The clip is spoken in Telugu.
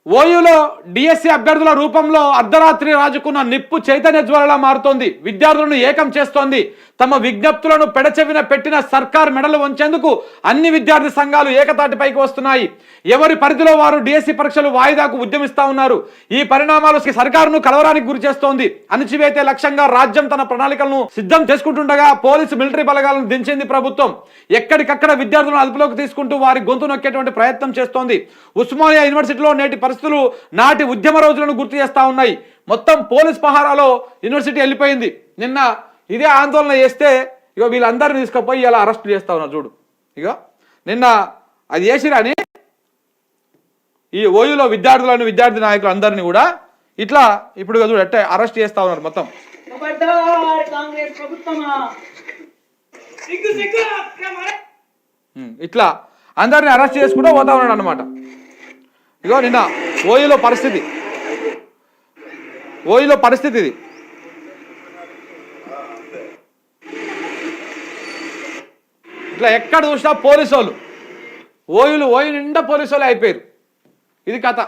ఓయూలో డిఎస్సి అభ్యర్థుల రూపంలో అర్ధరాత్రి రాజుకున్న నిప్పు చైతన్య జ్వాలలా మారుతోంది. విద్యార్థులను ఏకం చేస్తోంది. తమ విజ్ఞప్తులను పెడచెవిన పెట్టిన సర్కార్ మెడలు వంచేందుకు అన్ని విద్యార్థి సంఘాలు ఏకతాటిపైకి వస్తున్నాయి. ఎవరి పరిధిలో వారు డిఎస్సి పరీక్షలు వాయిదాకు ఉద్యమిస్తా ఉన్నారు. ఈ పరిణామాలు సర్కారును కలవరానికి గురి చేస్తోంది. అణచివేతే లక్ష్యంగా రాజ్యం తన ప్రణాళికలను సిద్ధం చేసుకుంటుండగా పోలీసు మిలిటరీ బలగాలను దించింది ప్రభుత్వం. ఎక్కడికక్కడ విద్యార్థులను అదుపులోకి తీసుకుంటూ వారి గొంతు నొక్కేటువంటి ప్రయత్నం చేస్తోంది. ఉస్మానియా యూనివర్సిటీలో నేటి పరిస్థితులు నాటి ఉద్యమ రోజులను గుర్తు చేస్తా ఉన్నాయి. మొత్తం పోలీస్ పహారాలో యూనివర్సిటీ వెళ్ళిపోయింది. నిన్న ఇదే ఆందోళన చేస్తే ఇగో వీళ్ళందరినీ తీసుకుపోయి ఇలా అరెస్ట్ చేస్తా ఉన్నారు. చూడు, ఇగో నిన్న అది చేసిరాని ఈ ఓయూలో విద్యార్థులను విద్యార్థి నాయకులు అందరినీ కూడా ఇట్లా ఇప్పుడు చూడు ఎట్ట అరెస్ట్ చేస్తా ఉన్నారు. మొత్తం ఇట్లా అందరినీ అరెస్ట్ చేసుకుంటూ పోతా ఉన్నాడు అన్నమాట. ఇగో నిన్న ఓయూలో పరిస్థితి ఇది. ఇట్లా ఎక్కడ చూసినా పోలీసు వాళ్ళు ఓయూ నిండా పోలీసు వాళ్ళు అయిపోయారు. ఇది కథ.